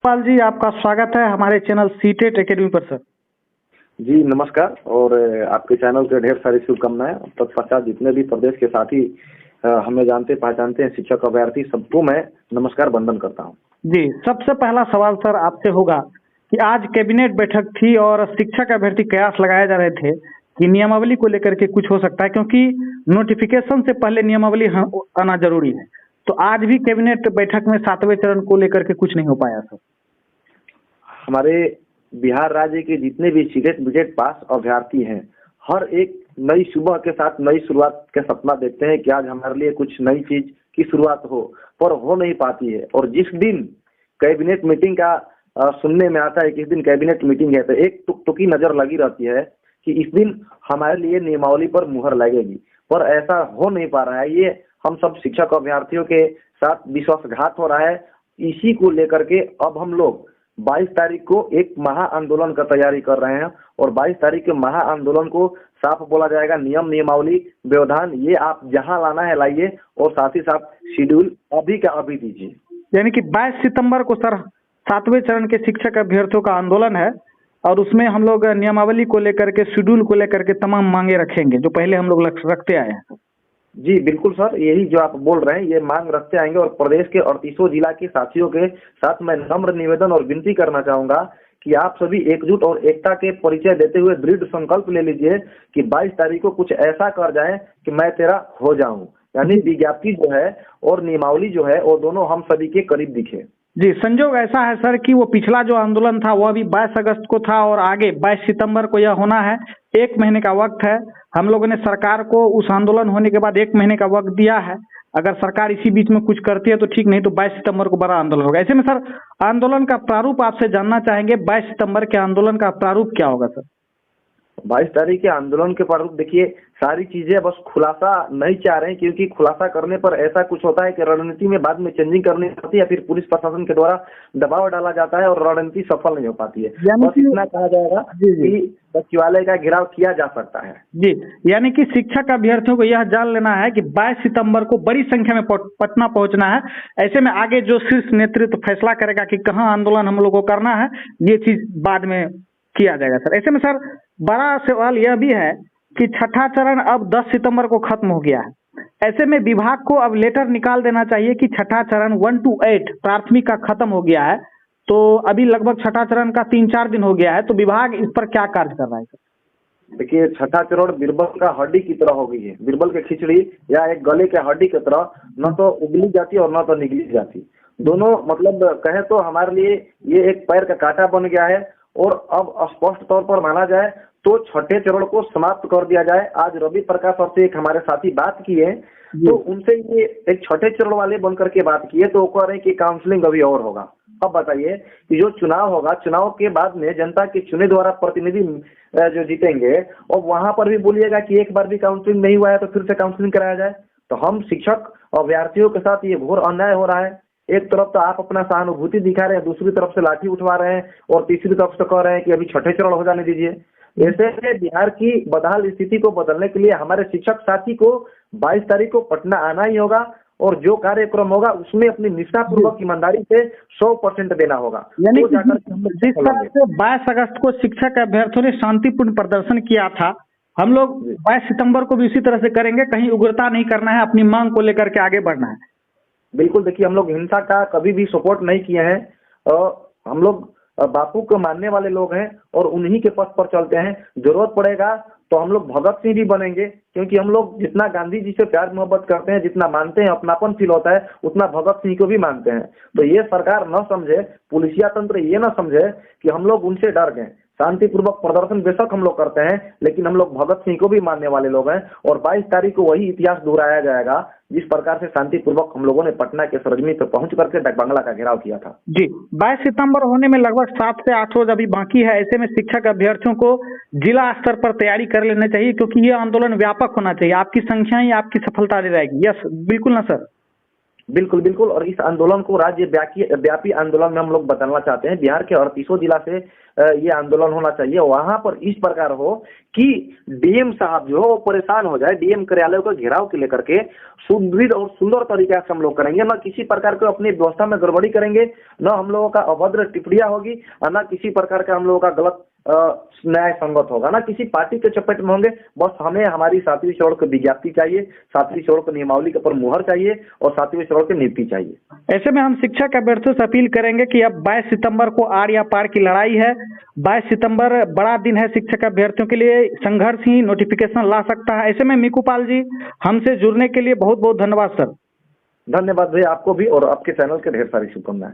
पाल जी, आपका स्वागत है हमारे चैनल सीटेट एकेडमी पर सर। जी नमस्कार। और आपके चैनल से ढेर सारी शुभकामनाएं। तत्पश्चात जितने भी प्रदेश के साथी हमें जानते पहचानते हैं, शिक्षक अभ्यर्थी, सबको मैं नमस्कार वंदन करता हूं। जी, सबसे पहला सवाल सर आपसे होगा कि आज कैबिनेट बैठक थी और शिक्षक अभ्यर्थी कयास लगाए जा रहे थे कि नियमावली को लेकर के कुछ हो सकता है, क्योंकि नोटिफिकेशन से पहले नियमावली आना जरूरी है। तो आज भी कैबिनेट बैठक में 7वें चरण को लेकर के कुछ नहीं हो पाया सर। हमारे बिहार राज्य के जितने भी सीटेट बीटेट पास अभ्यर्थी हैं, हर एक नई सुबह के साथ नई शुरुआत का सपना देखते हैं कि आज हमारे लिए कुछ नई चीज की शुरुआत हो, पर हो नहीं पाती है। और जिस दिन कैबिनेट मीटिंग का सुनने में आता है कि इस दिन कैबिनेट मीटिंग है, तो एक टुकटुकी नजर लगी रहती है कि इस दिन हमारे लिए नियमावली पर मुहर लगेगी, पर ऐसा हो नहीं पा रहा है। ये हम सब शिक्षक अभ्यर्थियों के साथ विश्वासघात हो रहा है। इसी को लेकर के अब हम लोग 22 तारीख को एक महा आंदोलन का तैयारी कर रहे हैं, और 22 तारीख के महा आंदोलन को साफ बोला जाएगा, नियम नियमावली व्यवधान ये आप जहां लाना है लाइए, और साथ ही साथ शेड्यूल अभी का अभी दीजिए। यानी कि 22 सितंबर को सर 7वें चरण के शिक्षक अभ्यर्थियों का आंदोलन है, और उसमें हम लोग नियमावली को लेकर के, शेड्यूल को लेकर के तमाम मांगे रखेंगे जो पहले हम लोग रखते आए हैं। जी बिल्कुल सर, यही जो आप बोल रहे हैं ये मांग रखते आएंगे। और प्रदेश के 38 जिला के साथियों के साथ मैं नम्र निवेदन और विनती करना चाहूंगा कि आप सभी एकजुट और एकता के परिचय देते हुए दृढ़ संकल्प ले लीजिए कि 22 तारीख को कुछ ऐसा कर जाए कि मैं तेरा हो जाऊं। यानी विज्ञप्ति जो है और नियमावली जो है वो दोनों हम सभी के करीब दिखे। जी, संजोग ऐसा है सर कि वो पिछला जो आंदोलन था वो अभी 22 अगस्त को था, और आगे 22 सितंबर को यह होना है। 1 महीने का वक्त है। हम लोगों ने सरकार को उस आंदोलन होने के बाद 1 महीने का वक्त दिया है। अगर सरकार इसी बीच में कुछ करती है तो ठीक, नहीं तो 22 सितंबर को बड़ा आंदोलन होगा। ऐसे में सर आंदोलन का प्रारूप आपसे जानना चाहेंगे, 22 सितंबर के आंदोलन का प्रारूप क्या होगा सर? 22 तारीख के आंदोलन के प्रारूप देखिए, सारी चीजें बस खुलासा नहीं चाह रहे हैं, क्योंकि खुलासा करने पर ऐसा कुछ होता है कि रणनीति में बाद में चेंजिंग करनी पड़ती है, या फिर पुलिस प्रशासन के द्वारा दबाव डाला जाता है और रणनीति सफल नहीं हो पाती है। बस इतना कहा जाएगा कि सचिवालय का घेराव किया जा सकता है। जी, यानी कि शिक्षक अभ्यर्थियों को यह जान लेना है कि 22 सितंबर को बड़ी संख्या में पटना पहुंचना है। ऐसे में आगे जो शीर्ष नेतृत्व फैसला करेगा कि कहाँ आंदोलन हम लोग को करना है, ये चीज बाद में किया जाएगा सर। ऐसे में सर बड़ा सवाल यह भी है कि छठा चरण अब 10 सितंबर को खत्म हो गया है। ऐसे में विभाग को अब लेटर निकाल देना चाहिए कि छठा चरण 1 to 8 प्राथमिक का खत्म हो गया है। तो अभी लगभग छठा चरण का 3-4 दिन हो गया है, तो विभाग इस पर क्या कार्य कर रहा है सर? देखिए, छठा चरण बीरबल का हड्डी की तरह हो गई है। बीरबल की खिचड़ी या एक गले के हड्डी की तरह न तो उगली जाती और न तो निगली जाती। दोनों मतलब कहे तो हमारे लिए ये एक पैर का कांटा बन गया है। और अब स्पष्ट तौर पर माना जाए तो छठे चरण को समाप्त कर दिया जाए। आज रवि प्रकाश और से एक हमारे साथी बात किए, तो उनसे ये एक छठे चरण वाले बनकर के बात किए, तो वो कह रहे हैं कि काउंसलिंग अभी और होगा। अब बताइए कि जो चुनाव होगा, चुनाव के बाद में जनता के चुने द्वारा प्रतिनिधि जो जीतेंगे, और वहां पर भी बोलिएगा कि एक बार भी काउंसलिंग नहीं हुआ है तो फिर से काउंसलिंग कराया जाए। तो हम शिक्षक अभ्यर्थियों के साथ ये घोर अन्याय हो रहा है। एक तरफ तो आप अपना सहानुभूति दिखा रहे हैं, दूसरी तरफ से लाठी उठवा रहे हैं, और तीसरी तरफ से कह रहे हैं कि अभी छठे चरण हो जाने दीजिए। ऐसे में बिहार की बदहाल स्थिति को बदलने के लिए हमारे शिक्षक साथी को 22 तारीख को पटना आना ही होगा, और जो कार्यक्रम होगा उसमें अपनी निष्ठापूर्वक ईमानदारी से 100% देना होगा। यानी तो जिस तरह से 22 अगस्त को शिक्षक अभ्यर्थियों ने शांतिपूर्ण प्रदर्शन किया था, हम लोग 22 सितंबर को भी इसी तरह से करेंगे। कहीं उग्रता नहीं करना है, अपनी मांग को लेकर के आगे बढ़ना है। बिल्कुल, देखिए हम लोग हिंसा का कभी भी सपोर्ट नहीं किए हैं। हम लोग बापू को मानने वाले लोग हैं और उन्हीं के पथ पर चलते हैं। जरूरत पड़ेगा तो हम लोग भगत सिंह भी बनेंगे, क्योंकि हम लोग जितना गांधी जी से प्यार मोहब्बत करते हैं, जितना मानते हैं, अपनापन फील होता है, उतना भगत सिंह को भी मानते हैं। तो ये सरकार न समझे, पुलिसिया तंत्र ये न समझे कि हम लोग उनसे डर गए। शांतिपूर्वक प्रदर्शन बेशक हम लोग करते हैं, लेकिन हम लोग भगत सिंह को भी मानने वाले लोग हैं। और 22 तारीख को वही इतिहास दोहराया जाएगा जिस प्रकार से शांतिपूर्वक हम लोगों ने पटना के सरजमी पर पहुंच करके डाक बंगला का घेराव किया था। जी, 22 सितंबर होने में लगभग 7 से 8 रोज अभी बाकी है। ऐसे में शिक्षक अभ्यर्थियों को जिला स्तर पर तैयारी कर लेना चाहिए, क्योंकि ये आंदोलन व्यापक होना चाहिए। आपकी संख्या ही आपकी सफलता दे जाएगी। यस, बिल्कुल ना सर? बिल्कुल बिल्कुल। और इस आंदोलन को राज्य व्यापी आंदोलन में हम लोग बदलना चाहते हैं। बिहार के 38 जिला से ये आंदोलन होना चाहिए। वहां पर इस प्रकार हो कि डीएम साहब जो हो परेशान हो जाए, डीएम कार्यालय को घेराव के लेकर के सुदृढ़ और सुंदर तरीके से हम लोग करेंगे। न किसी प्रकार के अपनी व्यवस्था में गड़बड़ी करेंगे, न हम लोगों का अभद्र टिप्पणियां होगी, और न किसी प्रकार का हम लोगों का गलत न्याय संगत होगा, ना किसी पार्टी के चपेट में होंगे। बस हमें हमारी 7वीं चौड़ की विज्ञप्ति चाहिए, 7वीं चौड़ की नियमावली के ऊपर मुहर चाहिए और 7वीं चौड़ की नीति चाहिए। ऐसे में हम शिक्षक अभ्यर्थियों से अपील करेंगे कि अब 22 सितंबर को आर या पार की लड़ाई है। 22 सितंबर बड़ा दिन है शिक्षक अभ्यर्थियों के लिए, संघर्ष ही नोटिफिकेशन ला सकता है। ऐसे में मीकू पाल जी, हमसे जुड़ने के लिए बहुत बहुत धन्यवाद सर। धन्यवाद भैया, आपको भी और आपके चैनल के ढेर सारी शुभकामनाएं।